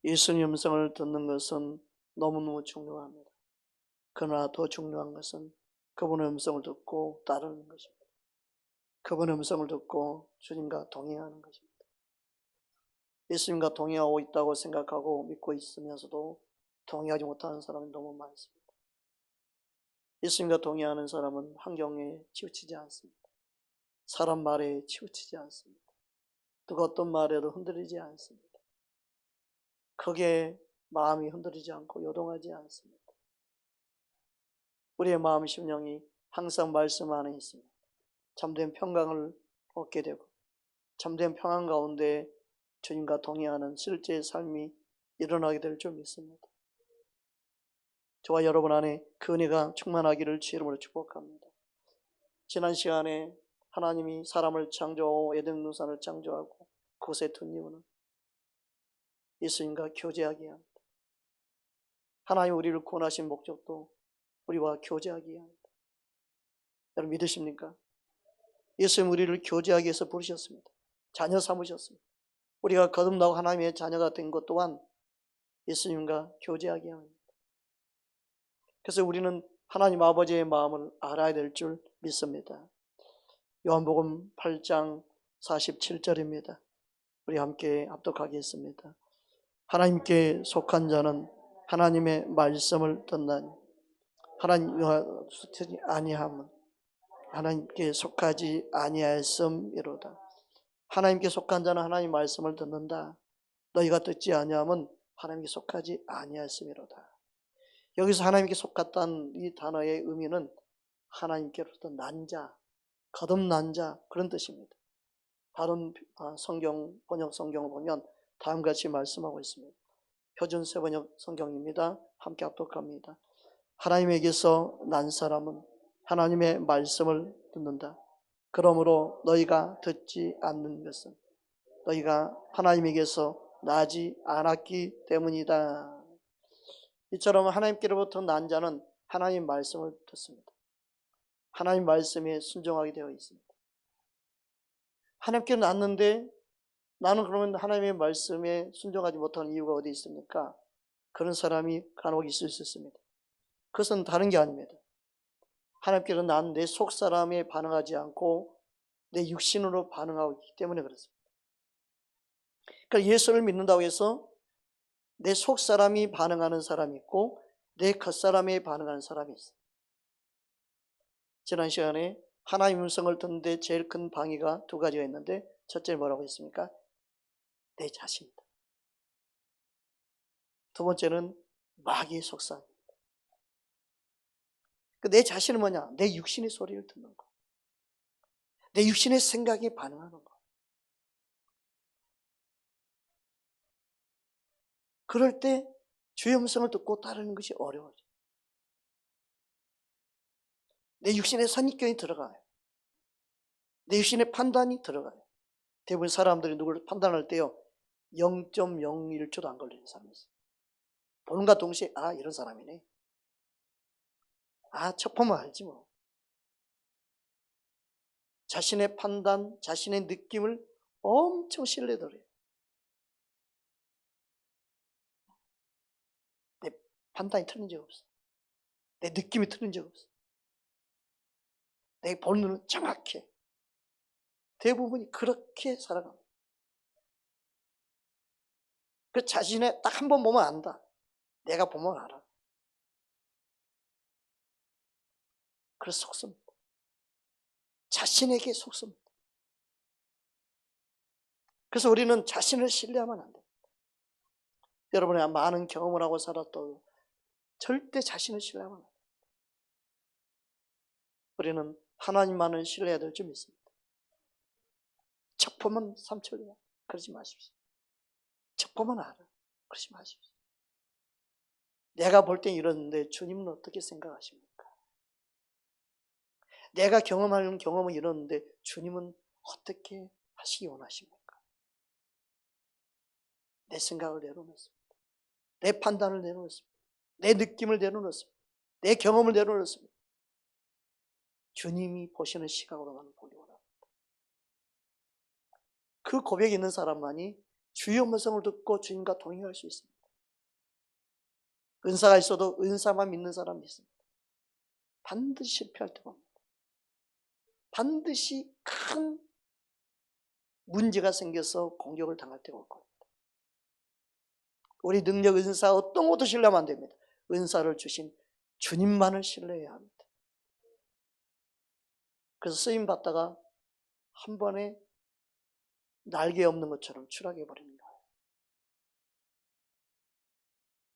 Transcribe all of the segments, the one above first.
예수님 음성을 듣는 것은 너무너무 중요합니다. 그러나 더 중요한 것은 그분의 음성을 듣고 따르는 것입니다. 그분의 음성을 듣고 주님과 동행하는 것입니다. 예수님과 동행하고 있다고 생각하고 믿고 있으면서도 동행하지 못하는 사람이 너무 많습니다. 예수님과 동행하는 사람은 환경에 치우치지 않습니다. 사람 말에 치우치지 않습니다. 누가 어떤 말에도 흔들리지 않습니다. 크게 마음이 흔들리지 않고 요동하지 않습니다. 우리의 마음 심령이 항상 말씀 안에 있습니다. 참된 평강을 얻게 되고 참된 평안 가운데 주님과 동행하는 실제의 삶이 일어나게 될 줄 믿습니다. 저와 여러분 안에 그 은혜가 충만하기를 주의 이름으로 축복합니다. 지난 시간에 하나님이 사람을 창조하고 에덴 동산을 창조하고 그곳에 둔 이유는 예수님과 교제하기 위함입니다. 하나님 우리를 구원하신 목적도 우리와 교제하기 위함입니다. 여러분 믿으십니까? 예수님 우리를 교제하기 위해서 부르셨습니다. 자녀 삼으셨습니다. 우리가 거듭나고 하나님의 자녀가 된 것 또한 예수님과 교제하기 위함입니다. 그래서 우리는 하나님 아버지의 마음을 알아야 될 줄 믿습니다. 요한복음 8장 47절입니다. 우리 함께 합독하겠습니다. 하나님께 속한 자는 하나님의 말씀을 듣나니 하나님과 속하지 아니함은 하나님께 속하지 아니하였음이로다. 하나님께 속한 자는 하나님 말씀을 듣는다. 너희가 듣지 아니함은 하나님께 속하지 아니하였음이로다. 여기서 하나님께 속았다는 이 단어의 의미는 하나님께로부터 난 자, 거듭난 자 그런 뜻입니다. 다른 성경 번역 성경을 보면 다음과 같이 말씀하고 있습니다. 표준 세번역 성경입니다. 함께 합독합니다. 하나님에게서 난 사람은 하나님의 말씀을 듣는다. 그러므로 너희가 듣지 않는 것은 너희가 하나님에게서 나지 않았기 때문이다. 이처럼 하나님께로부터 난 자는 하나님 말씀을 듣습니다. 하나님 말씀에 순종하게 되어 있습니다. 하나님께 났는데 나는 그러면 하나님의 말씀에 순종하지 못하는 이유가 어디 있습니까? 그런 사람이 간혹 있을 수 있습니다. 그것은 다른 게 아닙니다. 하나님께서 난 내 속사람에 반응하지 않고 내 육신으로 반응하고 있기 때문에 그렇습니다. 그러니까 예수를 믿는다고 해서 내 속사람이 반응하는 사람이 있고 내 겉사람에 반응하는 사람이 있어요. 지난 시간에 하나님 음성을 듣는데 제일 큰 방해가 두 가지가 있는데 첫째 뭐라고 했습니까? 내 자신이다. 두 번째는 마귀의 속삭임. 내 자신은 뭐냐? 내 육신의 소리를 듣는 거. 내 육신의 생각에 반응하는 거. 그럴 때 주의 음성을 듣고 따르는 것이 어려워요. 내 육신의 선입견이 들어가요. 내 육신의 판단이 들어가요. 대부분 사람들이 누구를 판단할 때요 0.01초도 안 걸리는 사람이 있어요. 보는가 동시에 이런 사람이네. 첫 보면 알지 뭐. 자신의 판단, 자신의 느낌을 엄청 신뢰더래요. 내 판단이 틀린 적 없어. 내 느낌이 틀린 적 없어. 내 보는 눈은 정확해. 대부분이 그렇게 살아갑니다. 그 자신의 딱 한 번 보면 안다. 내가 보면 알아. 그래서 속습니다. 자신에게 속습니다. 그래서 우리는 자신을 신뢰하면 안 돼요. 여러분이 많은 경험을 하고 살았던 절대 자신을 신뢰하면 안 돼요. 우리는 하나님만을 신뢰해야 될 줄 믿습니다. 척 보면 삼천리야. 그러지 마십시오. 척 보면 알아. 그러지 마십시오. 내가 볼 땐 이러는데 주님은 어떻게 생각하십니까? 내가 경험하는 경험은 이러는데 주님은 어떻게 하시기 원하십니까? 내 생각을 내려놓습니다. 내 판단을 내려놓습니다. 내 느낌을 내려놓습니다. 내 경험을 내려놓습니다. 주님이 보시는 시각으로만 보기 원합니다. 그 고백이 있는 사람만이 주의 음성을 듣고 주님과 동행할 수 있습니다. 은사가 있어도 은사만 믿는 사람이 있습니다. 반드시 실패할 때 봅니다. 반드시 큰 문제가 생겨서 공격을 당할 때가 올 겁니다. 우리 능력, 은사 어떤 것도 신뢰하면 안 됩니다. 은사를 주신 주님만을 신뢰해야 합니다. 그래서 쓰임 받다가 한 번에 날개 없는 것처럼 추락해 버립니다.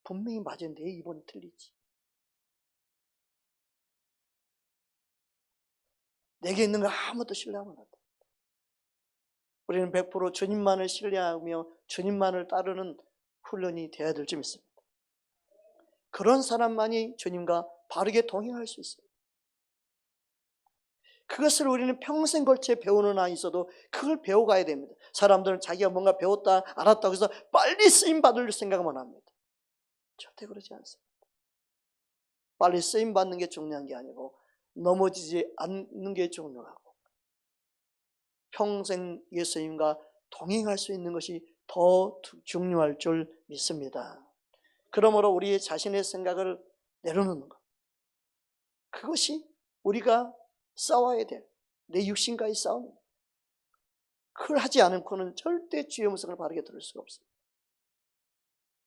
분명히 맞은데 이번이 틀리지. 내게 있는 거 아무것도 신뢰하면 안 돼. 우리는 100% 주님만을 신뢰하며 주님만을 따르는 훈련이 되어야 될 점 있습니다. 그런 사람만이 주님과 바르게 동행할 수 있어요. 그것을 우리는 평생 걸쳐 배우는 한이 있어도 그걸 배워가야 됩니다. 사람들은 자기가 뭔가 배웠다 알았다고 해서 빨리 쓰임받을 생각만 합니다. 절대 그러지 않습니다. 빨리 쓰임받는 게 중요한 게 아니고 넘어지지 않는 게 중요하고 평생 예수님과 동행할 수 있는 것이 더 중요할 줄 믿습니다. 그러므로 우리 자신의 생각을 내려놓는 것, 그것이 우리가 싸워야 될 내 육신과의 싸움. 그걸 하지 않고는 절대 주의 음성을 바르게 들을 수가 없습니다.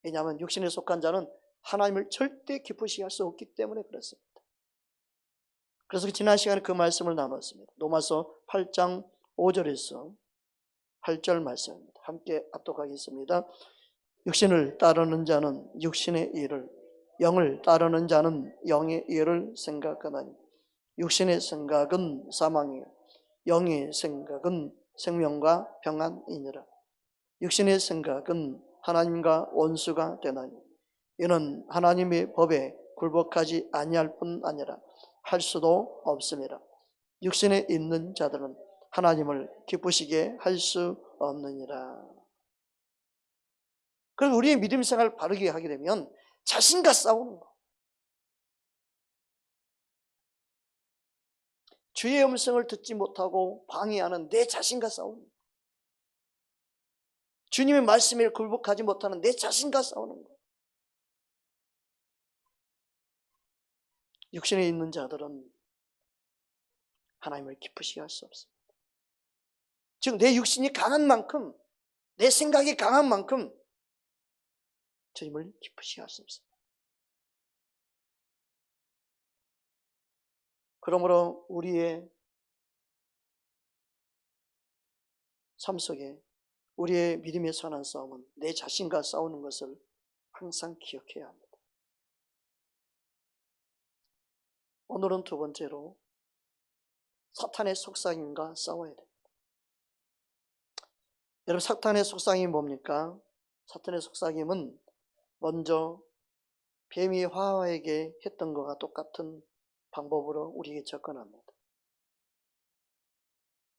왜냐하면 육신에 속한 자는 하나님을 절대 기쁘시게 할 수 없기 때문에 그렇습니다. 그래서 지난 시간에 그 말씀을 나눴습니다. 로마서 8장 5절에서 8절 말씀입니다. 함께 압독하겠습니다. 육신을 따르는 자는 육신의 일을, 영을 따르는 자는 영의 일을 생각하나니 육신의 생각은 사망이요 영의 생각은 생명과 평안이니라. 육신의 생각은 하나님과 원수가 되나니 이는 하나님의 법에 굴복하지 아니할 뿐 아니라 할 수도 없습니다. 육신에 있는 자들은 하나님을 기쁘시게 할 수 없느니라. 그래서 우리의 믿음 생활을 바르게 하게 되면 자신과 싸우는 거, 주의 음성을 듣지 못하고 방해하는 내 자신과 싸우는 거, 주님의 말씀에 굴복하지 못하는 내 자신과 싸우는 거. 육신에 있는 자들은 하나님을 기쁘시게 할 수 없습니다. 즉 내 육신이 강한 만큼, 내 생각이 강한 만큼 주님을 기쁘시게 할 수 없습니다. 그러므로 우리의 삶 속에 우리의 믿음의 선한 싸움은 내 자신과 싸우는 것을 항상 기억해야 합니다. 오늘은 두 번째로 사탄의 속삭임과 싸워야 됩니다. 여러분, 사탄의 속삭임이 뭡니까? 사탄의 속삭임은 먼저 뱀이 하와에게 했던 것과 똑같은 방법으로 우리에게 접근합니다.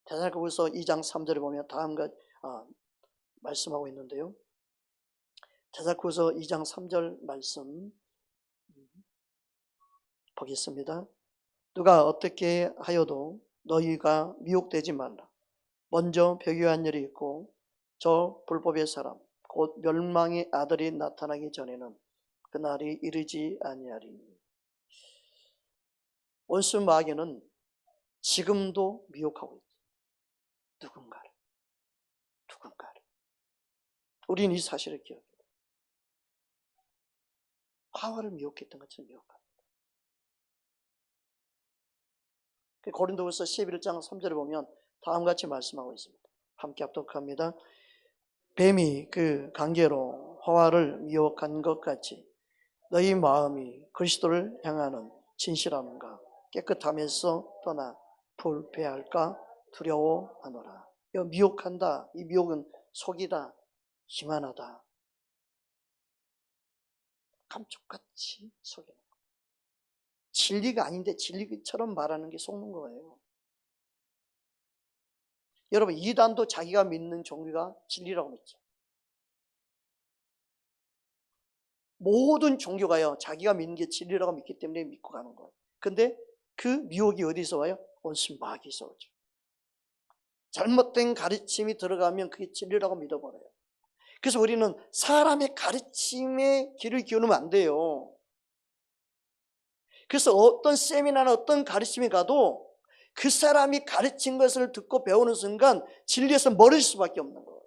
데살로니가후서 2장 3절에 보면 다음과 말씀하고 있는데요. 데살로니가후서 2장 3절 말씀 보겠습니다. 누가 어떻게 하여도 너희가 미혹되지 말라. 먼저 배교한 일이 있고 저 불법의 사람 곧 멸망의 아들이 나타나기 전에는 그날이 이르지 아니하리니. 원수 마귀는 지금도 미혹하고 있다. 누군가를. 우리는 이 사실을 기억해야 돼. 하와를 미혹했던 것처럼 미혹합니다. 고린도후서 11장 3절에 보면 다음같이 말씀하고 있습니다. 함께 합독합니다. 뱀이 그 관계로 하와를 미혹한 것 같이 너희 마음이 그리스도를 향하는 진실함과 깨끗함에서 떠나 불패할까 두려워하노라. 미혹한다. 이 미혹은 속이다, 기만하다, 감쪽같이 속이는 거. 진리가 아닌데 진리처럼 말하는 게 속는 거예요. 여러분, 이단도 자기가 믿는 종교가 진리라고 믿죠. 모든 종교가요, 자기가 믿는 게 진리라고 믿기 때문에 믿고 가는 거예요. 근데 그 미혹이 어디서 와요? 원수 마귀에서 오죠. 잘못된 가르침이 들어가면 그게 진리라고 믿어버려요. 그래서 우리는 사람의 가르침에 귀를 기울이면 안 돼요. 그래서 어떤 세미나나 어떤 가르침에 가도 그 사람이 가르친 것을 듣고 배우는 순간 진리에서 멀어질 수밖에 없는 거예요.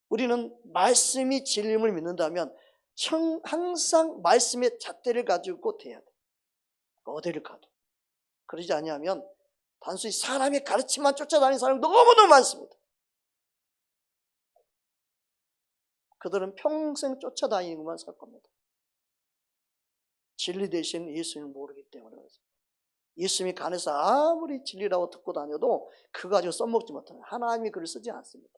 우리는 말씀이 진리임을 믿는다면 항상 말씀의 잣대를 가지고 대해야 돼요. 어디를 가도. 그러지 아니하면 단순히 사람의 가르침만 쫓아다니는 사람이 너무너무 많습니다. 그들은 평생 쫓아다니는 것만 살 겁니다. 진리 대신 예수님을 모르기 때문에 그렇습니다. 예수님이 간에서 아무리 진리라고 듣고 다녀도 그거 가지고 써먹지 못하는, 하나님이 글을 쓰지 않습니다.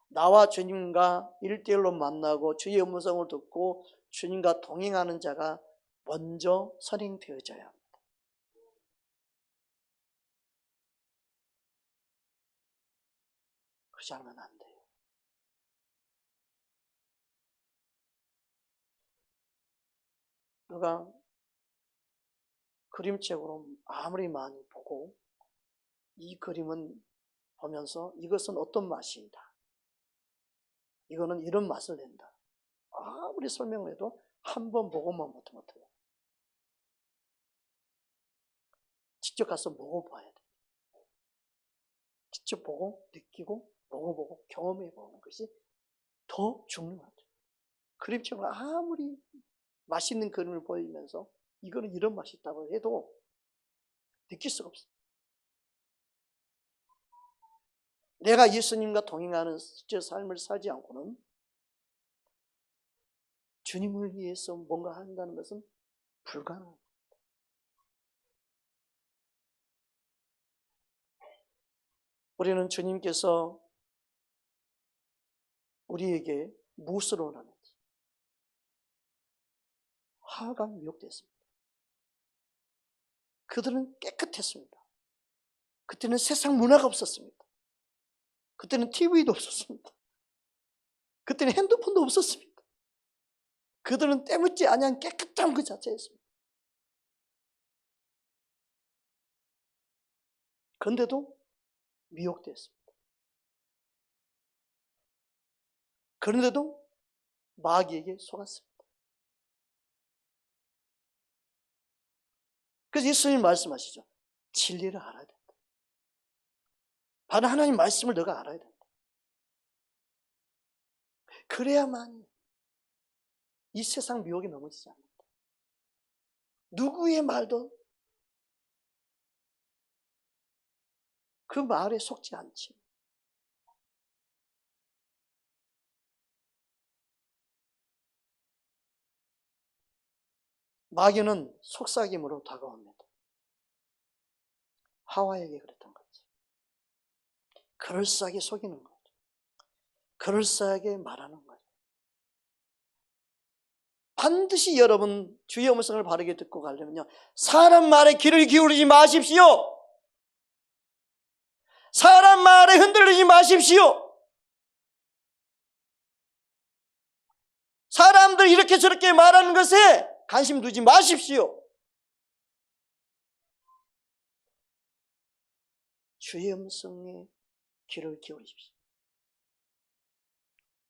나와 주님과 1대1로 만나고 주의 음성을 듣고 주님과 동행하는 자가 먼저 선행되어져야 합니다. 그렇지 않으면 안 돼요. 누가 그림책으로 아무리 많이 보고 이 그림은 보면서 이것은 어떤 맛이다, 이거는 이런 맛을 낸다, 아무리 설명을 해도 한 번 보고만 못해요. 직접 가서 먹어봐야 돼. 직접 보고 느끼고 먹어보고 경험해보는 것이 더 중요하죠. 그림책으로 아무리 맛있는 그림을 보이면서 이거는 이런 맛이 있다고 해도 느낄 수가 없어요. 내가 예수님과 동행하는 실제 삶을 살지 않고는 주님을 위해서 뭔가 한다는 것은 불가능합니다. 우리는 주님께서 우리에게 무엇을 원하는지 화가 미혹됐습니다. 그들은 깨끗했습니다. 그때는 세상 문화가 없었습니다. 그때는 TV도 없었습니다. 그때는 핸드폰도 없었습니다. 그들은 때묻지 아니한 깨끗함 그 자체였습니다. 그런데도 미혹됐습니다. 그런데도 마귀에게 속았습니다. 그래서 예수님 말씀하시죠. 진리를 알아야 된다. 바로 하나님 말씀을 너가 알아야 된다. 그래야만 이 세상 미혹에 넘어지지 않는다. 누구의 말도 그 말에 속지 않지. 마귀는 속삭임으로 다가옵니다. 하와에게 그랬던 거지. 그럴싸하게 속이는 거죠. 그럴싸하게 말하는 거죠. 반드시 여러분 주의 음성을 바르게 듣고 가려면요, 사람 말에 귀를 기울이지 마십시오. 사람 말에 흔들리지 마십시오. 사람들 이렇게 저렇게 말하는 것에 관심 두지 마십시오. 주의 음성에 귀를 기울이십시오.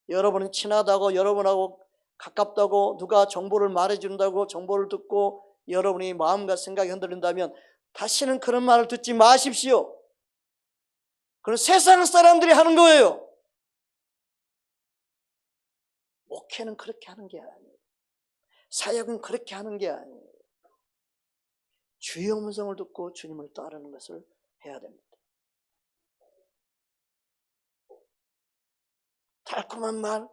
여러분은 친하다고, 여러분하고 가깝다고, 누가 정보를 말해준다고 정보를 듣고 여러분이 마음과 생각이 흔들린다면 다시는 그런 말을 듣지 마십시오. 그건 세상 사람들이 하는 거예요. 목회는 그렇게 하는 게 아니에요. 사역은 그렇게 하는 게 아니에요. 주의 음성을 듣고 주님을 따르는 것을 해야 됩니다. 달콤한 말,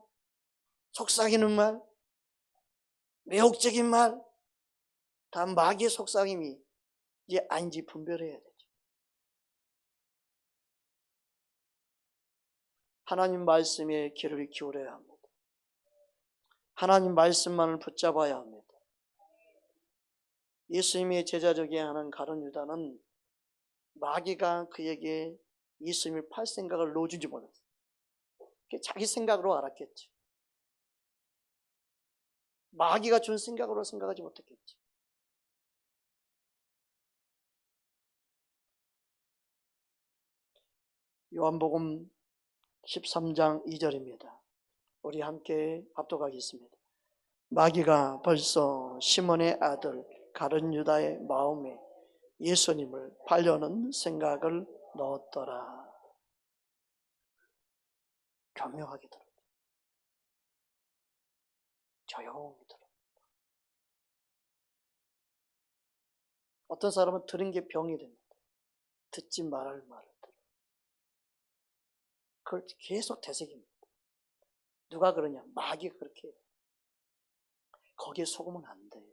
속삭이는 말, 매혹적인 말, 다 마귀의 속삭임이 이제 아닌지 분별해야 되죠. 하나님 말씀에 귀를 기울여야 합니다. 하나님 말씀만을 붙잡아야 합니다. 예수님의 제자적에 하는 가룟 유다는 마귀가 그에게 예수님을 팔 생각을 넣어주지 못했어요. 자기 생각으로 알았겠죠. 마귀가 준 생각으로 생각하지 못했겠죠. 요한복음 13장 2절입니다. 우리 함께 합독하겠습니다. 마귀가 벌써 시몬의 아들 가룟 유다의 마음에 예수님을 팔려는 생각을 넣었더라. 교묘하게 들어. 조용히 들어. 어떤 사람은 들은 게 병이 됩니다. 듣지 말할 말을 들어. 그걸 계속 되새깁니다. 누가 그러냐? 마귀가 그렇게 해요. 거기에 속으면 안 돼요.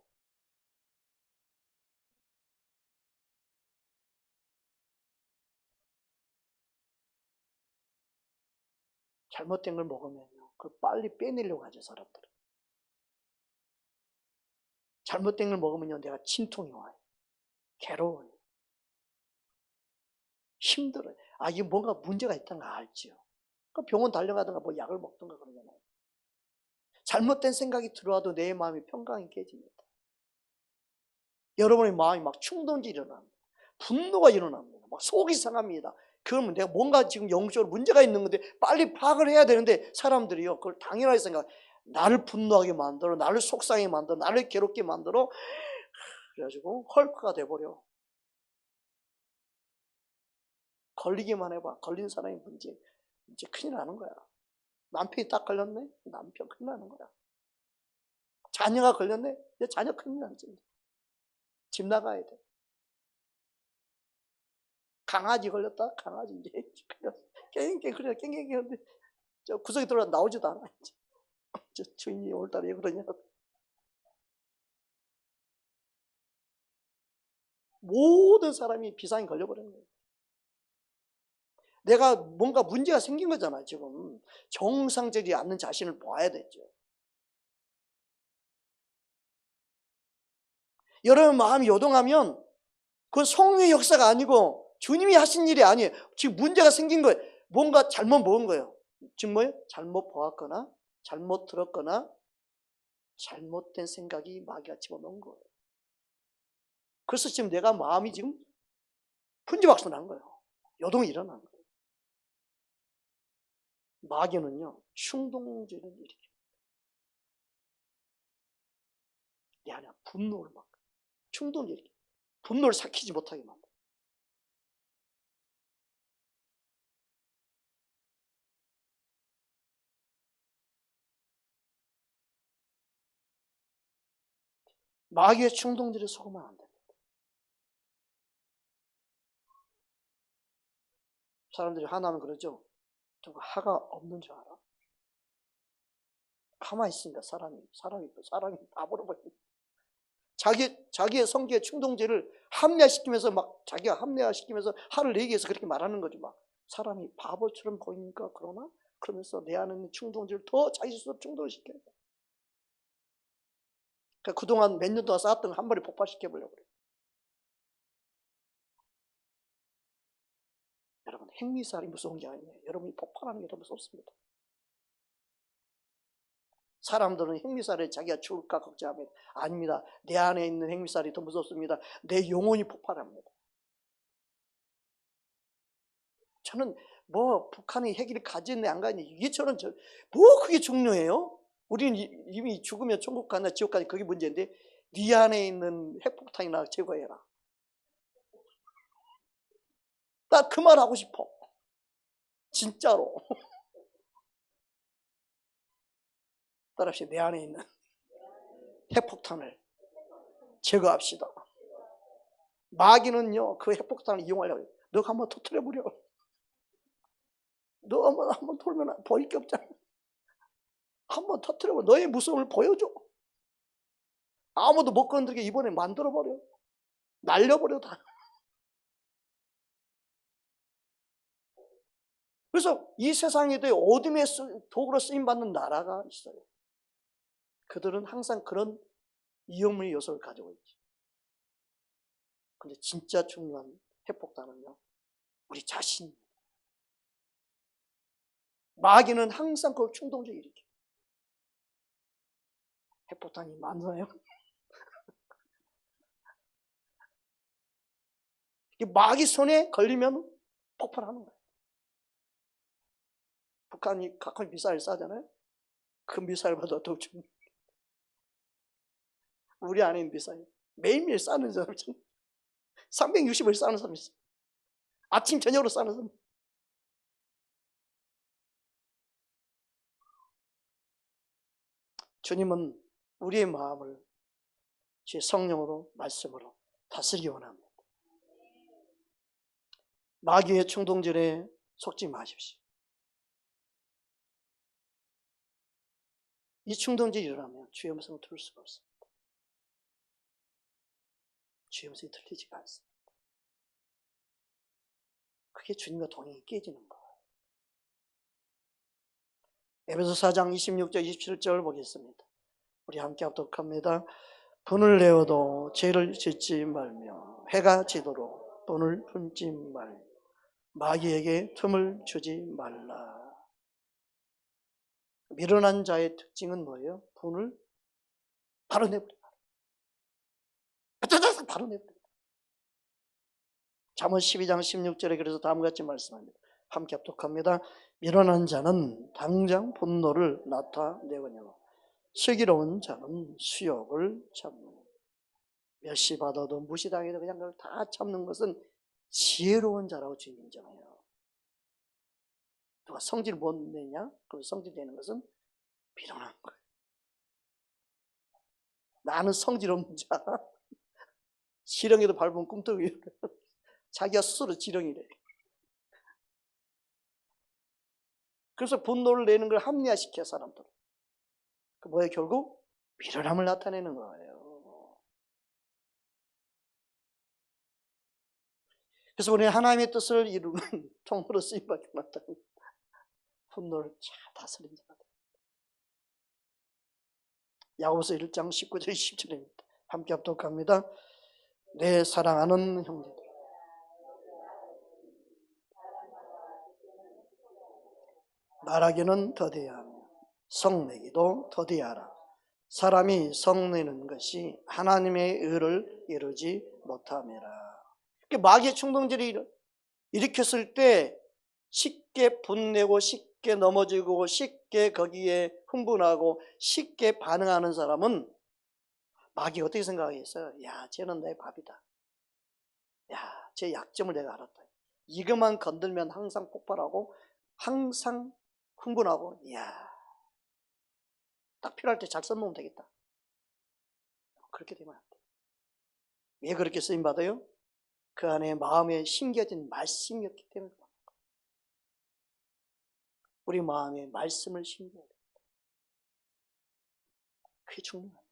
잘못된 걸 먹으면요, 그걸 빨리 빼내려고 하죠, 사람들은. 잘못된 걸 먹으면요, 내가 진통이 와요. 괴로워요. 힘들어요. 아, 이게 뭔가 문제가 있다는 걸 알지요. 그 병원 달려가든가 뭐 약을 먹든가 그러잖아요. 잘못된 생각이 들어와도 내 마음이 평강이 깨집니다. 여러분의 마음이 막 충동이 일어납니다. 분노가 일어납니다. 막 속이 상합니다. 그러면 내가 뭔가 지금 영적으로 문제가 있는 건데 빨리 파악을 해야 되는데 사람들이요, 그걸 당연하게 생각, 나를 분노하게 만들어, 나를 속상하게 만들어, 나를 괴롭게 만들어. 그래가지고 헐크가 돼버려. 걸리기만 해봐. 걸린 사람이 문제, 이제 큰일 나는 거야. 남편이 딱 걸렸네? 남편 큰일 나는 거야. 자녀가 걸렸네? 내 자녀 큰일 나지. 집 나가야 돼. 강아지 걸렸다? 강아지 이제 깽깽 그래 깽깽 하는데 저 구석에 들어가 나오지도 않아. 저 주인이 오늘따라 왜 그러냐. 모든 사람이 비상이 걸려버리는 거예요. 내가 뭔가 문제가 생긴 거잖아. 지금 정상적이지 않는 자신을 봐야 되죠. 여러분 마음이 요동하면 그건 성령의 역사가 아니고 주님이 하신 일이 아니에요. 지금 문제가 생긴 거예요. 뭔가 잘못 먹은 거예요. 지금 뭐예요? 잘못 보았거나 잘못 들었거나 잘못된 생각이 마귀가 집어넣은 거예요. 그래서 지금 내가 마음이 지금 분지박수 난 거예요. 요동이 일어난 거예요. 마귀는요, 충동질을 일으켜요. 내 안에 분노를 막, 충동을 일으켜요. 분노를 삭히지 못하게 만들어요. 마귀의 충동질에 속으면 안 됩니다. 사람들이 하나는 그러죠. 누가 하가 없는 줄 알아? 가만히 있으니까 사람이 바보로 버립니다. 자기의 성기의 충동질을 합리화시키면서 막 자기가 합리화시키면서 화를 내기 위해서 그렇게 말하는 거지 막. 사람이 바보처럼 보이니까 그러나? 그러면서 내 안에 있는 충동질을 더 자기 스스로 충동을 시켜요. 그러니까 그동안 몇 년 동안 쌓았던 거 한 번에 폭발시켜보려고 그래요. 여러분 핵미사일이 무서운 게 아니에요. 여러분이 폭발하는 게 더 무섭습니다. 사람들은 핵미사일에 자기가 죽을까 걱정합니다. 아닙니다. 내 안에 있는 핵미사일이 더 무섭습니다. 내 영혼이 폭발합니다. 저는 뭐 북한이 핵을 가졌네 안 가졌네 이게 저는 뭐 그게 중요해요? 우리는 이미 죽으면 천국 가나 지옥 가나 그게 문제인데 네 안에 있는 핵폭탄이나 제거해라. 나 그 말 하고 싶어. 진짜로. 따라합시다. 내 안에 있는 핵폭탄을 제거합시다. 마귀는요 그 핵폭탄을 이용하려고 해요. 너가 한번 터뜨려버려. 너 한번 돌면 버릴 게 없잖아. 한번 터뜨려버려. 너의 무서움을 보여줘. 아무도 못 건드리게 이번에 만들어버려. 날려버려 다. 그래서 이 세상에도 어둠의 도구로 쓰임받는 나라가 있어요. 그들은 항상 그런 위험의 요소를 가지고 있죠. 근데 진짜 중요한 핵폭탄은요, 우리 자신. 마귀는 항상 그걸 충동적으로 일으켜요. 핵폭탄이 많아요. 마귀 손에 걸리면 폭발하는 거예요. 북한이 가끔 미사일 쏴잖아요. 그 미사일보다 더 중요해요. 우리 안에 있는 비싸요. 매일매일 싸는 사람 있잖아요. 360을 싸는 사람 있어요. 아침 저녁으로 싸는 사람. 주님은 우리의 마음을 주의 성령으로 말씀으로 다스리기 원합니다. 마귀의 충동질에 속지 마십시오. 이 충동질이 일어나면 주의 음성을 들을 수가 없습니다. 주의 음성이 들리지가 않습니다. 그게 주님과 동행이 깨지는 거예요. 에베소 4장 26절 27절 보겠습니다. 우리 함께 합독합니다. 분을 내어도 죄를 짓지 말며 해가 지도록 분을 품지 말며 마귀에게 틈을 주지 말라. 미련한 자의 특징은 뭐예요? 분을 바로 내버립니다. 바로 내버립니다. 잠언 12장 16절에 그래서 다음과 같이 말씀합니다. 함께 합독합니다. 미련한 자는 당장 분노를 나타내거니와 슬기로운 자는 수욕을 참는. 멸시받아도 무시당해도 그냥 그걸 다 참는 것은 지혜로운 자라고 주님 인정해요. 누가 성질 못 내냐? 그럼 성질 내는 것은 미련한 거예요. 나는 성질 없는 자. 지렁이도 밟으면 꿈틀이래. 자기가 스스로 지렁이래. 그래서 분노를 내는 걸 합리화시켜 사람들. 그 뭐예요? 결국 미련함을 나타내는 거예요. 그래서 우리 하나님의 뜻을 이루는 통로로 쓰임받게 나타납니다. 분노를 잘 다스린 자가 됩니다. 야고보서 1장 19절 20절입니다. 함께 합독합니다. 내 사랑하는 형제들, 말하기는 더디야 하며 성내기도 더디야 하라. 사람이 성내는 것이 하나님의 의를 이루지 못함이라. 마귀의 충동질이 일으켰을 때 쉽게 분내고 쉽게 넘어지고 쉽게 거기에 흥분하고 쉽게 반응하는 사람은 마귀가 어떻게 생각하겠어요? 야, 쟤는 내 밥이다. 야, 제 약점을 내가 알았다. 이것만 건들면 항상 폭발하고 항상 흥분하고, 야, 딱 필요할 때 잘 써놓으면 되겠다. 그렇게 되면 안 돼. 왜 그렇게 쓰임받아요? 그 안에 마음에 심겨진 말씀이었기 때문에. 우리 마음에 말씀을 심겨야 됩니다. 그게 중요합니다.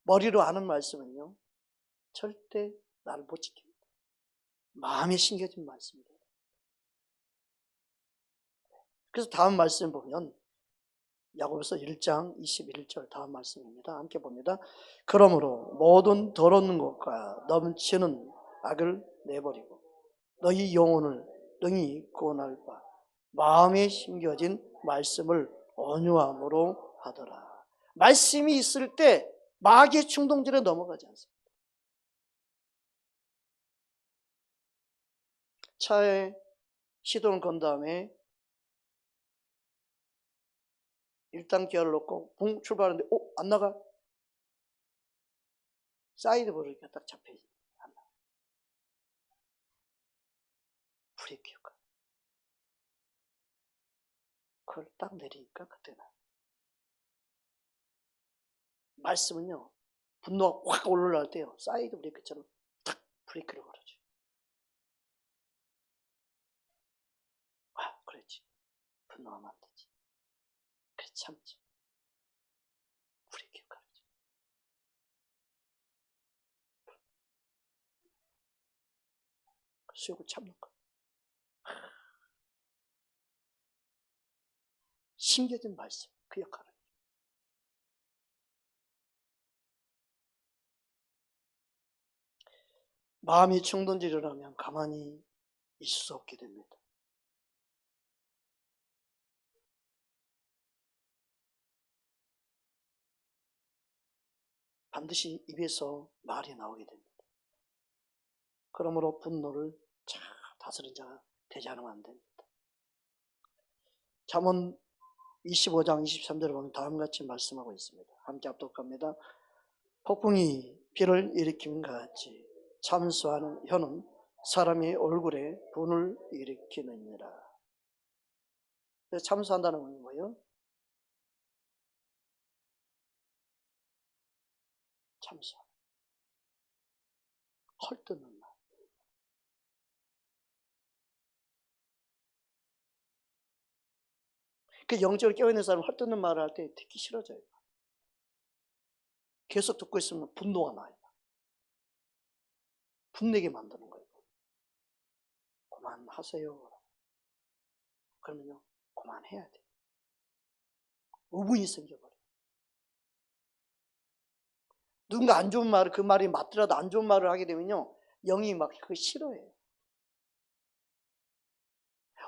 머리로 아는 말씀은요, 절대 나를 못 지킵니다. 마음에 심겨진 말씀이에요. 그래서 다음 말씀 보면 야고보서 1장 21절 다음 말씀입니다. 함께 봅니다. 그러므로 모든 더러운 것과 넘치는 악을 내버리고 너희 영혼을 능히 구원할 바 마음에 심겨진 말씀을 온유함으로 하더라. 말씀이 있을 때 마귀의 충동질에 넘어가지 않습니다. 차에 시동을 건 다음에 1단 기어를 넣고 붕 출발하는데 안 나가? 사이드 브레이크가 딱 잡혀야지. 안 나가. 브레이크가. 그걸 딱 내리니까 그때는. 말씀은요, 분노가 확 올라올 때요, 사이드 브레이크처럼 탁 브레이크를 걸어줘요. 그렇지. 분노하면 안 되지. 그래, 참지. 브레이크를 걸어줘. 수욕을 참는 거. 심겨진 말씀, 그 역할을. 마음이 충동질을 하면 가만히 있을 수 없게 됩니다. 반드시 입에서 말이 나오게 됩니다. 그러므로 분노를 잘 다스린 자가 되지 않으면 안 됩니다. 잠언 25장 23절을 보면 다음과 같이 말씀하고 있습니다. 함께 합독합니다. 폭풍이 비를 일으킴과 같이 참수하는 혀는 사람의 얼굴에 분을 일으키느니라. 참수한다는 건 뭐예요? 참수. 헐뜯는 말. 그 영적으로 깨어있는 사람은 헐뜯는 말을 할 때 듣기 싫어져요. 계속 듣고 있으면 분노가 나요. 분내게 만드는 거예요. 그만하세요. 그러면요, 그만해야 돼. 우분이 생겨버려요. 누군가 안 좋은 말을, 그 말이 맞더라도 안 좋은 말을 하게 되면요, 영이 막 그거 싫어해요.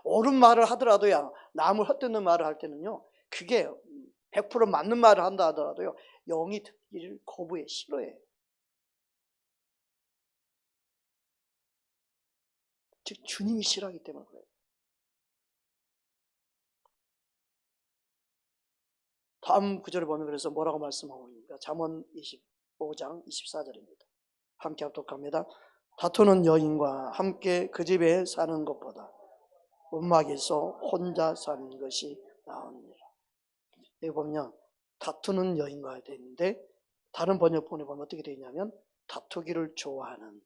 옳은 말을 하더라도요, 남을 헛되는 말을 할 때는요, 그게 100% 맞는 말을 한다 하더라도요, 영이 듣기를 거부해, 싫어해요. 즉 주님이 싫어하기 때문에 그래요. 다음 구절을 보면 그래서 뭐라고 말씀하고 있습니까? 잠언 25장 24절입니다. 함께 합독합니다. 다투는 여인과 함께 그 집에 사는 것보다 움막에서 혼자 사는 것이 나으니라. 여기 보면 다투는 여인과 되어 있는데 다른 번역본에 보면 어떻게 되어 있냐면 다투기를 좋아하는,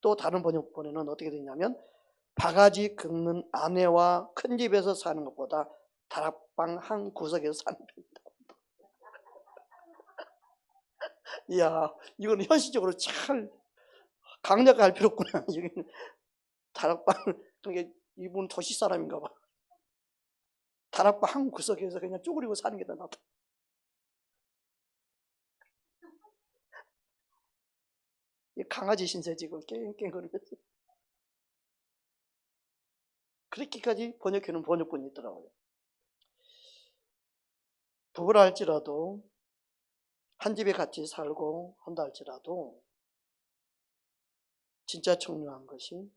또 다른 번역본에는 어떻게 되어 있냐면 바가지 긁는 아내와 큰 집에서 사는 것보다 다락방 한 구석에서 사는 편이다. 이야, 이건 현실적으로 잘 강력할 필요 없구나. 여기는 다락방, 그러니까 이분 도시 사람인가 봐. 다락방 한 구석에서 그냥 쪼그리고 사는 게 더 낫다. 강아지 신세 지금 깽깽거리면서 그렇게까지 번역해놓은 번역본이 있더라고요. 부부라 할지라도 한 집에 같이 살고 한다 할지라도 진짜 중요한 것이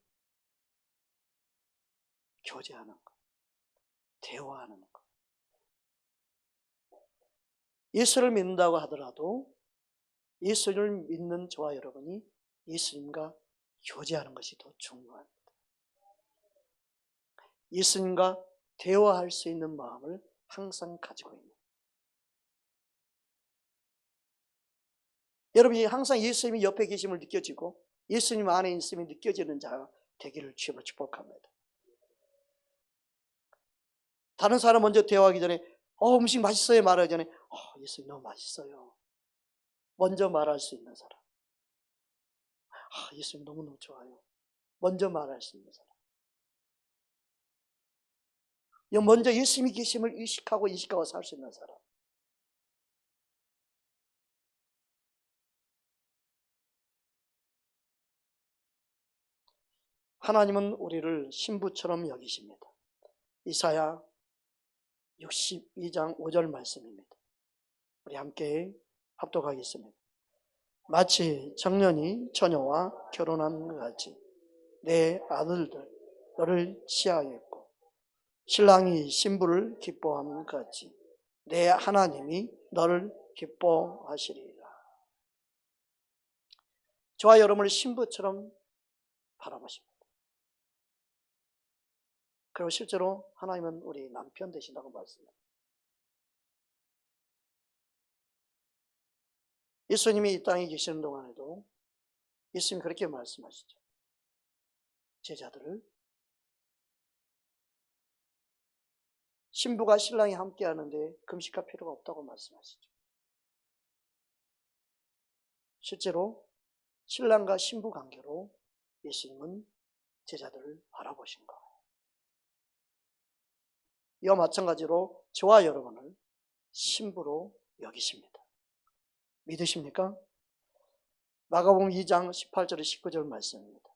교제하는 것, 대화하는 것. 예수를 믿는다고 하더라도 예수를 믿는 저와 여러분이 예수님과 교제하는 것이 더 중요합니다. 예수님과 대화할 수 있는 마음을 항상 가지고 있는. 여러분이 항상 예수님이 옆에 계심을 느껴지고 예수님 안에 있음이 느껴지는 자가 되기를 주님으로 축복합니다. 다른 사람 먼저 대화하기 전에 음식 맛있어요 말하기 전에 예수님 너무 맛있어요. 먼저 말할 수 있는 사람. 예수님 너무너무 좋아요. 먼저 말할 수 있는 사람. 먼저 예수님이 계심을 의식하고 인식하고 살 수 있는 사람. 하나님은 우리를 신부처럼 여기십니다. 이사야 62장 5절 말씀입니다. 우리 함께 합독하겠습니다. 마치 청년이 처녀와 결혼한 것 같이 내 아들들 너를 치하였고 신랑이 신부를 기뻐하는 것 같이 내 하나님이 너를 기뻐하시리라. 저와 여러분을 신부처럼 바라보십니다. 그리고 실제로 하나님은 우리 남편 되신다고 말씀합니다. 예수님이 이 땅에 계시는 동안에도 예수님이 그렇게 말씀하시죠. 제자들을 신부가 신랑이 함께 하는데 금식할 필요가 없다고 말씀하시죠. 실제로 신랑과 신부 관계로 예수님은 제자들을 바라보신 거예요. 이와 마찬가지로 저와 여러분을 신부로 여기십니다. 믿으십니까? 마가복음 2장 18절 19절 말씀입니다.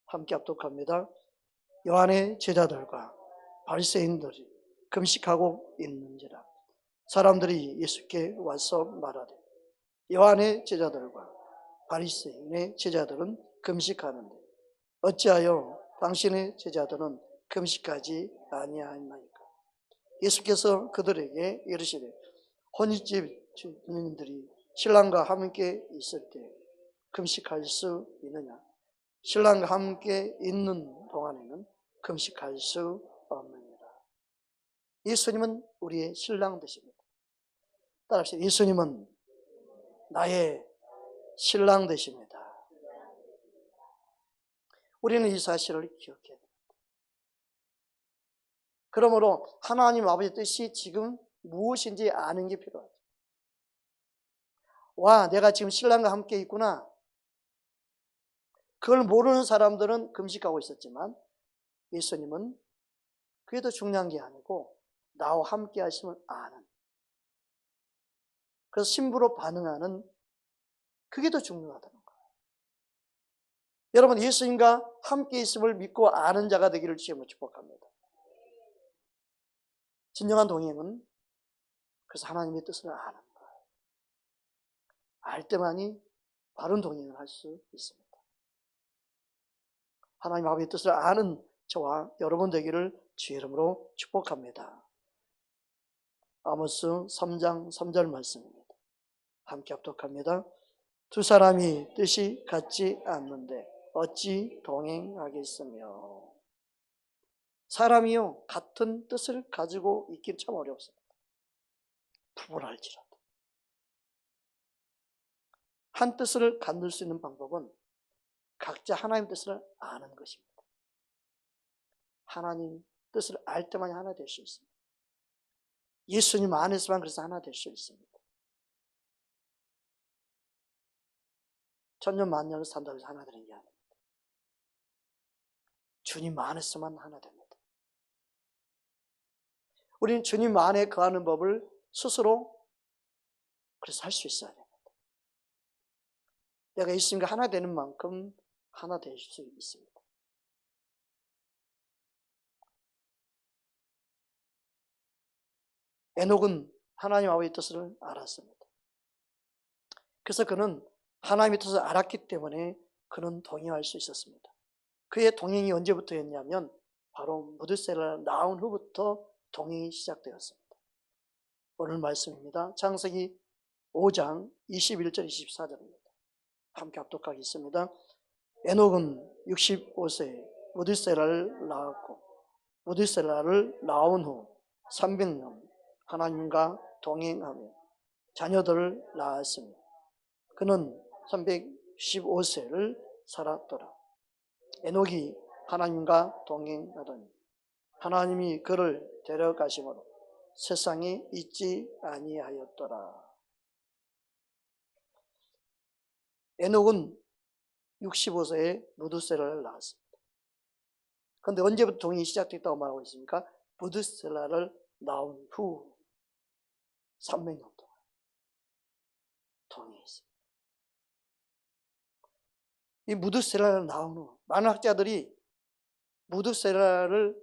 함께 합독합니다. 요한의 제자들과 바리새인들이 금식하고 있는지라 사람들이 예수께 와서 말하되 요한의 제자들과 바리새인의 제자들은 금식하는데 어찌하여 당신의 제자들은 금식하지 아니하나이까? 예수께서 그들에게 이르시되 혼인집 주인들이 신랑과 함께 있을 때 금식할 수 있느냐? 신랑과 함께 있는 동안에는 금식할 수 없느니라. 예수님은 우리의 신랑 되십니다. 따라서 예수님은 나의 신랑 되십니다. 우리는 이 사실을 기억해야 됩니다. 그러므로 하나님 아버지의 뜻이 지금 무엇인지 아는 게 필요하죠. 와, 내가 지금 신랑과 함께 있구나. 그걸 모르는 사람들은 금식하고 있었지만 예수님은 그게 더 중요한 게 아니고 나와 함께 하심을 아는, 그래서 신부로 반응하는, 그게 더 중요하다는 거예요. 여러분, 예수님과 함께 있음을 믿고 아는 자가 되기를 주님으로 축복합니다. 진정한 동행은 그래서 하나님의 뜻을 아는 거예요. 알 때만이 바른 동행을 할 수 있습니다. 하나님 아버지의 뜻을 아는 저와 여러분 되기를 주의 이름으로 축복합니다. 아모스 3장 3절 말씀입니다. 함께 합독합니다. 두 사람이 뜻이 같지 않는데 어찌 동행하겠으며. 사람이요 같은 뜻을 가지고 있긴 참 어렵습니다. 부부랄지라도 한 뜻을 갖는 수 있는 방법은 각자 하나님 뜻을 아는 것입니다. 하나님 뜻을 알 때만 하나 될 수 있습니다. 예수님 안에서만 그래서 하나 될 수 있습니다. 천년 만년을 산다고 해서 하나 되는 게 아닙니다. 주님 안에서만 하나 됩니다. 우리는 주님 안에 거하는 법을 스스로 그래서 할 수 있어야 됩니다. 내가 예수님과 하나 되는 만큼 하나 될 수 있습니다. 에녹은 하나님 아버지의 뜻을 알았습니다. 그래서 그는 하나님의 뜻을 알았기 때문에 그는 동행할 수 있었습니다. 그의 동행이 언제부터였냐면 바로 무드셀라를 낳은 후부터 동행이 시작되었습니다. 오늘 말씀입니다. 창세기 5장 21절 24절입니다. 함께 합독하겠습니다. 에녹은 65세에 무드셀라를 낳았고 무드셀라를 낳은 후 300년 하나님과 동행하며 자녀들을 낳았으며 그는 315세를 살았더라. 에녹이 하나님과 동행하더니 하나님이 그를 데려가심으로 세상에 있지 아니하였더라. 에녹은 65세에 무드셀라를 낳았습니다. 그런데 언제부터 동행이 시작됐다고 말하고 있습니까? 무드셀라를 낳은 후 300년 동안 동행했습니다. 이 무드셀라를 낳은 후 많은 학자들이 무드셀라를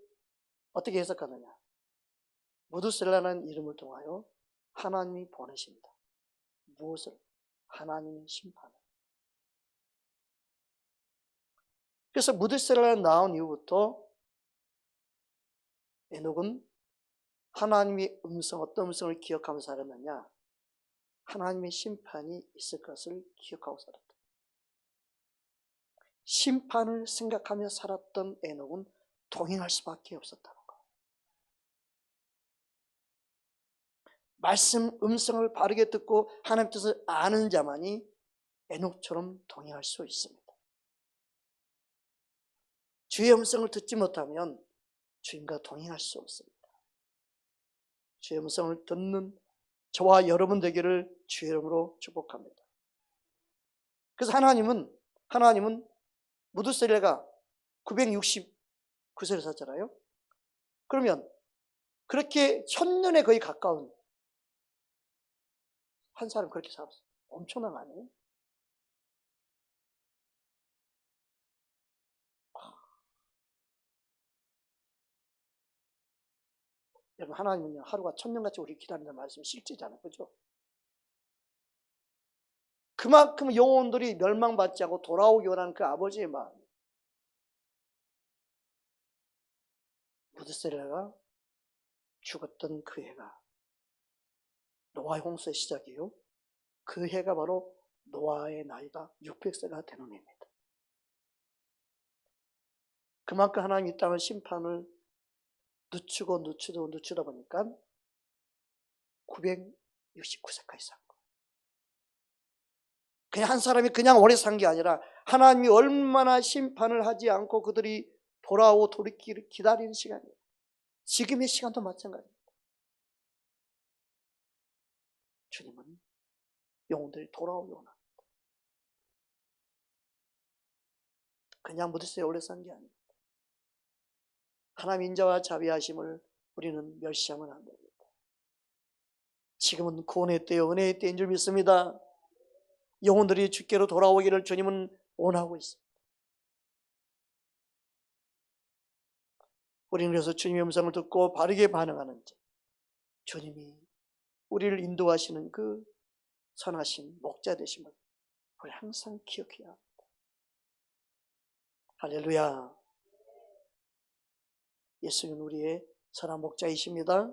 어떻게 해석하느냐? 무드셀라라는 이름을 통하여 하나님이 보내십니다. 무엇을? 하나님의 심판을. 그래서 무드셀라를 낳은 이후부터 에녹은 하나님의 음성, 어떤 음성을 기억하면서 살았느냐? 하나님의 심판이 있을 것을 기억하고 살았다. 심판을 생각하며 살았던 에녹은 동행할 수밖에 없었다는 것. 말씀 음성을 바르게 듣고 하나님 뜻을 아는 자만이 에녹처럼 동행할 수 있습니다. 주의 음성을 듣지 못하면 주님과 동행할 수 없습니다. 주의 음성을 듣는 저와 여러분 되기를 주의 이름으로 축복합니다. 그래서 하나님은 무드셀라가 969세를 살잖아요. 그러면 그렇게 1000년에 거의 가까운 한 사람 그렇게 살았어요. 엄청난 거 아니에요? 여러분, 하나님은요 하루가 1000년같이 우리 기다린다는 말씀이 실제잖아요. 그죠? 그만큼 영혼들이 멸망받지 않고 돌아오기 원하는 그 아버지의 마음. 무드셀라가 죽었던 그 해가 노아의 홍수의 시작이요 그 해가 바로 노아의 나이가 600세가 되는 해입니다. 그만큼 하나님 이 땅을 심판을 늦추다 보니까 969세까지 산 거예요. 그냥 한 사람이 그냥 오래 산 게 아니라 하나님이 얼마나 심판을 하지 않고 그들이 돌이키기를 기다리는 시간이에요. 지금의 시간도 마찬가지입니다. 주님은 영혼들이 돌아오기 원합니다. 그냥 무드세에 오래 산 게 아닙니다. 하나님 인자와 자비하심을 우리는 멸시하면 안 됩니다. 지금은 구원의 때요 은혜의 때인 줄 믿습니다. 영혼들이 주께로 돌아오기를 주님은 원하고 있습니다. 우리는 그래서 주님의 음성을 듣고 바르게 반응하는지 주님이 우리를 인도하시는 그 선하신 목자 되심을 우리 항상 기억해야 합니다. 할렐루야. 예수는 우리의 선한 목자이십니다.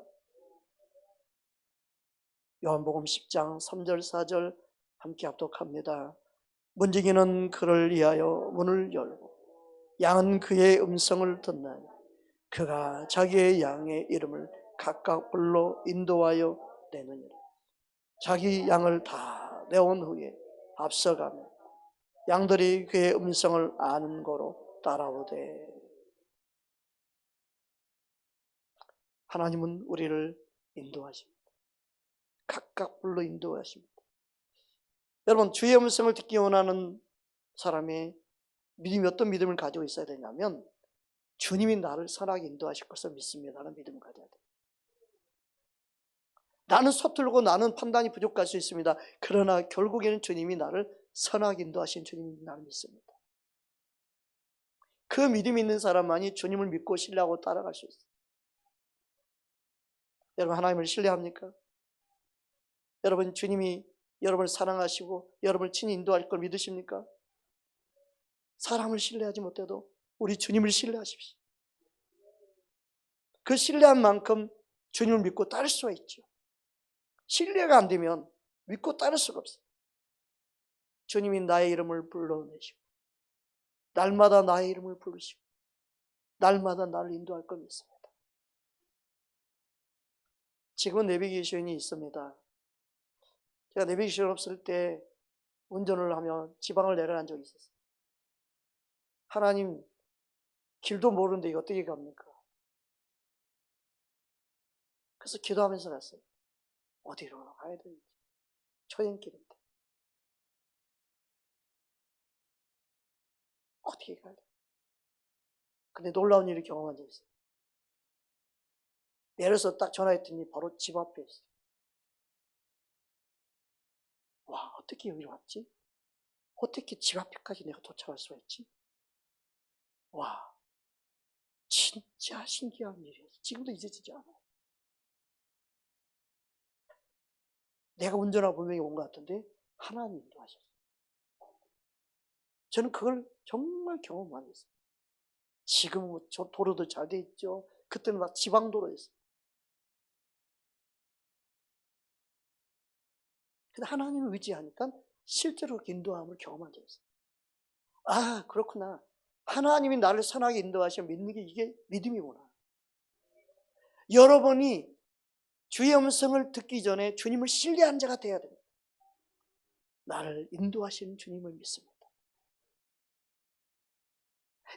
요한복음 10장 3절 4절 함께 합독합니다. 문지기는 그를 위하여 문을 열고 양은 그의 음성을 듣나니 그가 자기의 양의 이름을 각각 불러 인도하여 내느니라. 자기 양을 다 내온 후에 앞서가며 양들이 그의 음성을 아는 거로 따라오되. 하나님은 우리를 인도하십니다. 각각 불러 인도하십니다. 여러분, 주의 음성을 듣기 원하는 사람의 믿음이 어떤 믿음을 가지고 있어야 되냐면 주님이 나를 선하게 인도하실 것을 믿습니다라는 믿음을 가져야 돼요. 나는 서툴고 나는 판단이 부족할 수 있습니다. 그러나 결국에는 주님이 나를 선하게 인도하신 주님이 나를 믿습니다. 그 믿음이 있는 사람만이 주님을 믿고 신뢰하고 따라갈 수 있어요. 여러분, 하나님을 신뢰합니까? 여러분, 주님이 여러분을 사랑하시고 여러분을 친히 인도할 걸 믿으십니까? 사람을 신뢰하지 못해도 우리 주님을 신뢰하십시오. 그 신뢰한 만큼 주님을 믿고 따를 수가 있죠. 신뢰가 안 되면 믿고 따를 수가 없어요. 주님이 나의 이름을 불러내시고 날마다 나의 이름을 부르시고 날마다 나를 인도할 걸 믿습니다. 지금은 내비게이션이 있습니다. 제가 내비게이션 없을 때 운전을 하며 지방을 내려간 적이 있었어요. 하나님, 길도 모르는데 이거 어떻게 갑니까? 그래서 기도하면서 갔어요. 어디로 가야 되는지. 초행길인데 어떻게 가야 돼? 근데 놀라운 일을 경험한 적이 있어요. 내려서 딱 전화했더니 바로 집 앞에 있어요. 와, 어떻게 여기로 왔지? 어떻게 집 앞에까지 내가 도착할 수가 있지? 와, 진짜 신기한 일이에요. 지금도 잊어지지 않아요. 내가 운전하고 분명히 온 것 같은데 하나님 인도하셨어요. 저는 그걸 정말 경험 많이 했어요. 지금은 도로도 잘 돼 있죠. 그때는 막 지방도로였어요. 근데 하나님을 의지하니까 실제로 인도함을 경험한 적이 있어요. 아, 그렇구나. 하나님이 나를 선하게 인도하시면 믿는 게 이게 믿음이구나. 여러분이 주의 음성을 듣기 전에 주님을 신뢰한 자가 되어야 됩니다. 나를 인도하시는 주님을 믿습니다.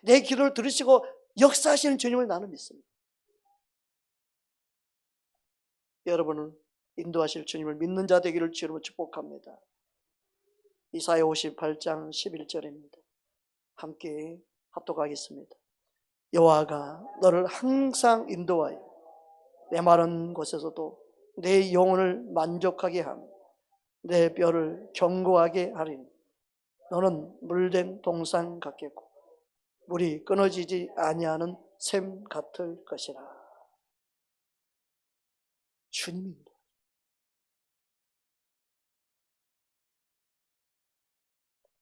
내 기도를 들으시고 역사하시는 주님을 나는 믿습니다. 여러분은 인도하실 주님을 믿는 자 되기를 주로 축복합니다. 이사야 58장 11절입니다. 함께 합독하겠습니다. 여호와가 너를 항상 인도하여 내 마른 곳에서도 내 영혼을 만족하게 하며 내 뼈를 견고하게 하리니 너는 물된 동산 같겠고 물이 끊어지지 아니하는 샘 같을 것이라. 주님입니다.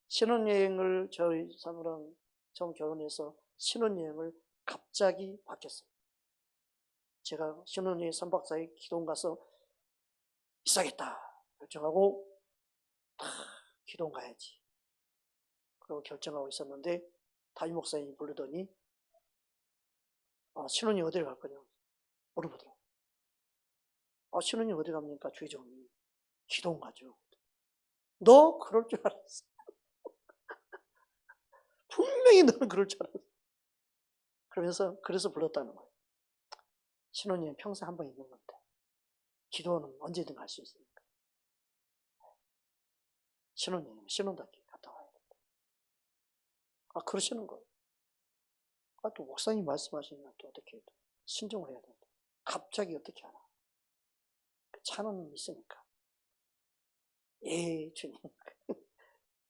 신혼여행을 저희 사모랑 처음 결혼해서 신혼여행을 갑자기 바뀌었어요. 제가 신혼여행 3박 4일 기동 가서 있어야겠다 결정하고 기도 가야지. 그리고 결정하고 있었는데 담임 목사님이 부르더니 신혼이 어디를 갈 거냐고 물어보더라고요. 신혼이 어디 갑니까? 주의종이 기도 가죠. 너 그럴 줄 알았어. 분명히 너는 그럴 줄 알았어. 그래서 불렀다는 거예요. 신혼여행 평생 한 번 있는 건데 기도는 언제든 갈 수 있으니까. 신혼여행 신혼답게 갔다 와야 된다. 그러시는 거예요. 또 목사님 말씀하시면 또 어떻게 해도 신중을 해야 된다. 갑자기 어떻게 하나. 차는 있으니까. 주님.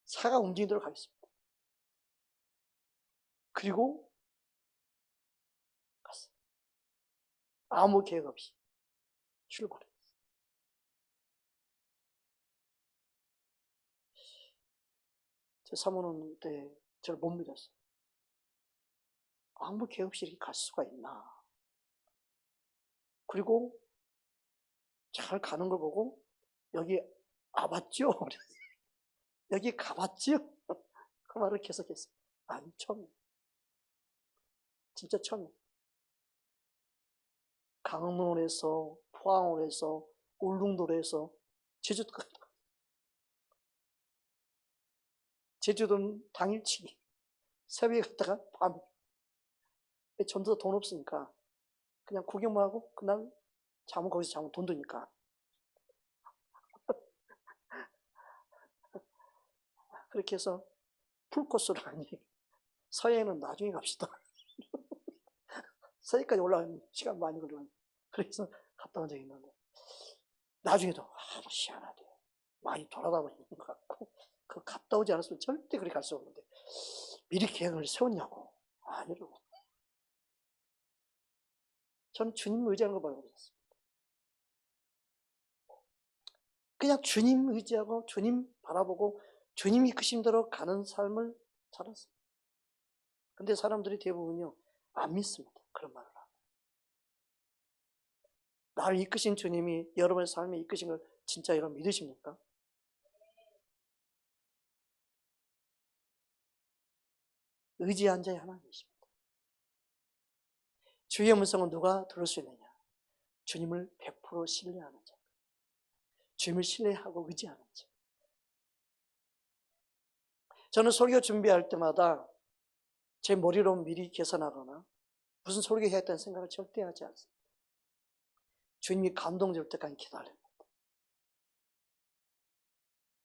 차가 움직이는 대로 가겠습니다. 그리고 갔어요. 아무 계획 없이 출발했어요. 제 사모는 그때 저를 못 믿었어요. 아무 계획 없이 이렇게 갈 수가 있나. 그리고 잘 가는 걸 보고 여기 와봤죠? 여기 가봤죠? 그 말을 계속했어요. 아니, 처음. 진짜 처음. 강릉에서, 포항에서, 울릉도에서, 제주도까지. 제주도는 당일치기. 새벽에 갔다가 밤에. 전도 돈 없으니까 그냥 구경만 하고 그날 거기서 자면 돈 드니까. 그렇게 해서 풀코스로 아니 서해는 나중에 갑시다. 서해까지 올라가면 시간 많이 걸려요. 그래서 갔다 온 적이 있는데 나중에도 희한하대. 많이 돌아다 보는 것 같고 갔다 오지 않았으면 절대 그렇게 갈 수 없는데 미리 계획을 세웠냐고. 아니라고. 저는 주님 의지하는 거 말고 있었습니다. 그냥 주님 의지하고 주님 바라보고 주님 이끄신 대로 가는 삶을 살았어요. 근데 사람들이 대부분요 안 믿습니다. 그런 말을 하고. 나를 이끄신 주님이 여러분의 삶에 이끄신 걸 진짜 여러분 믿으십니까? 의지한 자의 하나님이십니다. 주의 음성은 누가 들을 수 있느냐? 주님을 100% 신뢰하는 자. 주님을 신뢰하고 의지하는 자. 저는 설교 준비할 때마다 제 머리로 미리 계산하거나 무슨 설교해야 했다는 생각을 절대 하지 않습니다. 주님이 감동될 때까지 기다립니다.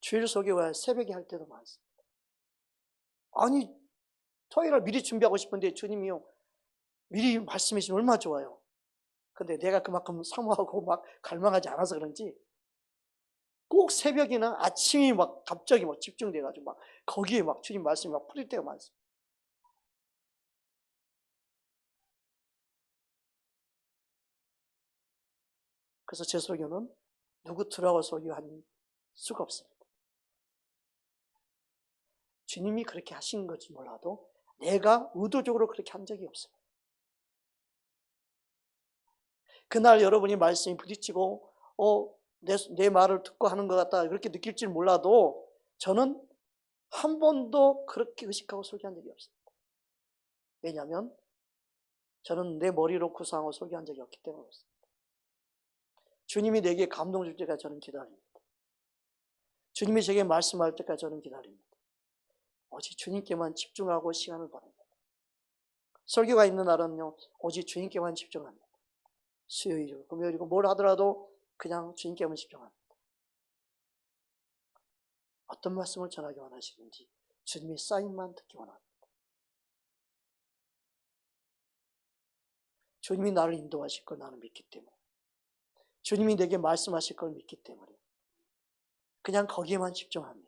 주일 설교가 새벽에 할 때도 많습니다. 아니, 토요일날 미리 준비하고 싶은데 주님이요 미리 말씀해주시면 얼마나 좋아요. 근데 내가 그만큼 사모하고 막 갈망하지 않아서 그런지 꼭 새벽이나 아침이 막 갑자기 막 집중돼가지고 막 거기에 막 주님 말씀이 막 풀릴 때가 많습니다. 그래서 제 설교는 누구 들어가고 설교한 수가 없습니다. 주님이 그렇게 하신 건지 몰라도 내가 의도적으로 그렇게 한 적이 없습니다. 그날 여러분이 말씀이 부딪히고 내 말을 듣고 하는 것 같다 그렇게 느낄지 몰라도 저는 한 번도 그렇게 의식하고 설교한 적이 없습니다. 왜냐하면 저는 내 머리로 구상하고 설교한 적이 없기 때문에 그렇습니다. 주님이 내게 감동 줄 때까지 저는 기다립니다. 주님이 제게 말씀할 때까지 저는 기다립니다. 오직 주님께만 집중하고 시간을 보냅니다. 설교가 있는 날은요 오직 주님께만 집중합니다. 수요일이고 금요일이고 뭘 하더라도 그냥 주님께만 집중합니다. 어떤 말씀을 전하기 원하시는지 주님의 사인만 듣기 원합니다. 주님이 나를 인도하실 걸 나는 믿기 때문에 주님이 내게 말씀하실 걸 믿기 때문에 그냥 거기에만 집중합니다.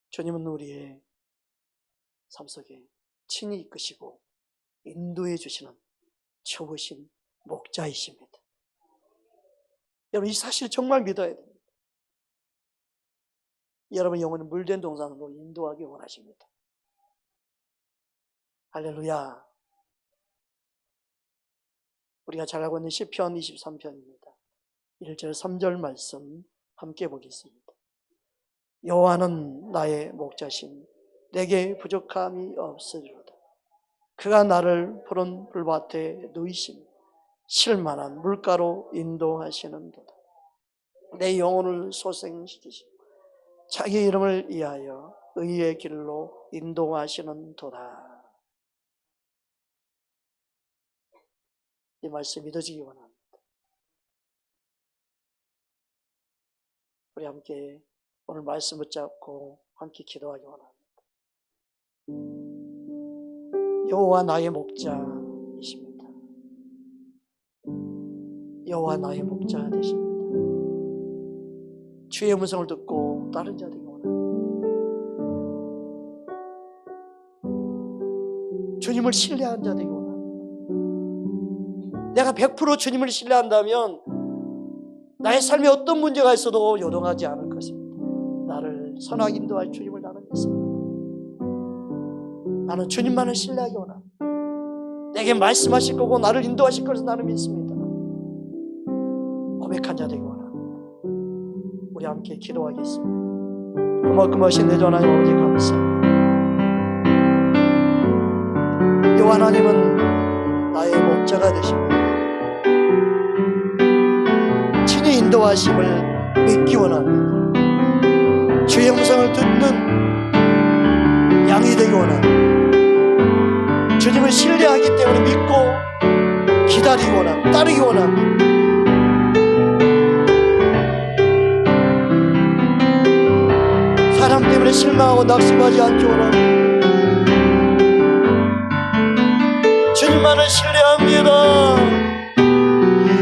주님은 우리의 삶 속에 친히 이끄시고 인도해 주시는 좋으신 목자이십니다. 여러분 이 사실 정말 믿어야 됩니다. 여러분 영혼은 물된 동산으로 인도하기 원하십니다. 할렐루야. 우리가 잘 알고 있는 시편 23편입니다. 1절 3절 말씀 함께 보겠습니다. 여호와는 나의 목자신 내게 부족함이 없으리로다. 그가 나를 푸른 풀밭에 누이시며 쉴만한 물가로 인도하시는도다. 내 영혼을 소생시키시고 자기 이름을 위하여 의의 길로 인도하시는도다. 이 말씀 믿어지기 원합니다. 우리 함께 오늘 말씀 붙잡고 함께 기도하기 원합니다. 여호와 나의 목자이십니다. 여호와 나의 목자 되십니다. 주의 음성을 듣고 따른 자 되기 원합니다. 주님을 신뢰한 자 되기 원합니다. 내가 100% 주님을 신뢰한다면 나의 삶에 어떤 문제가 있어도 요동하지 않을 것입니다. 나를 선하게 인도할 주님을 나는 믿습니다. 나는 주님만을 신뢰하기 원합니다. 내게 말씀하실 거고 나를 인도하실 것을 나는 믿습니다. 고백한 자 되기 원합니다. 우리 함께 기도하겠습니다. 고맙고마신 내 주 하나님 아버지 감사합니다. 여호와 하나님은 나의 목자가 되십니다. 친히 인도하심을 믿기 원합니다. 주의 음성을 듣는 양이 되기 원합니다. 주님을 신뢰하기 때문에 믿고 기다리기 원합니다. 따르기 원합니다. 사람 때문에 실망하고 낙심하지 않기 원합니다. 주님만을 신뢰합니다.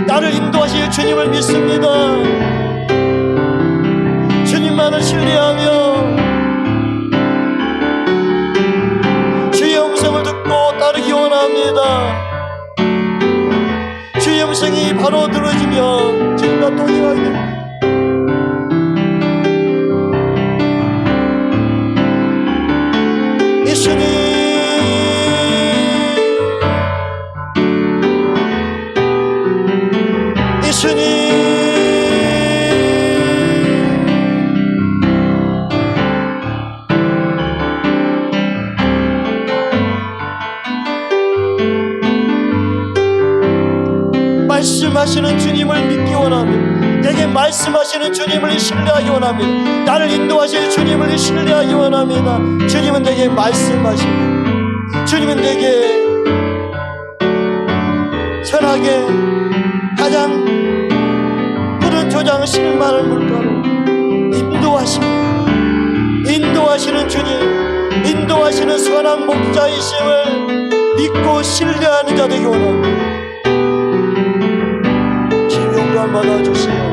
나를 인도하실 주님을 믿습니다. 주님만을 신뢰하며 주의 음성을 듣고 따르기 원합니다. 주의 음성이 바로 들어지면 주님과 동행하게 됩니다. 예수님 말씀하시는 주님을 믿기 원합니다. 내게 말씀하시는 주님을 신뢰하기 원합니다. 나를 인도하실 주님을 신뢰하기 원합니다. 주님은 내게 말씀하십니다. 주님은 내게 선하게 가장 푸른 초장 실만을 물가로 인도하십니다. 인도하시는 주님, 인도하시는 선한 목자이심을 믿고 신뢰하는 자 되기 원합니다. 용감 받아주시오.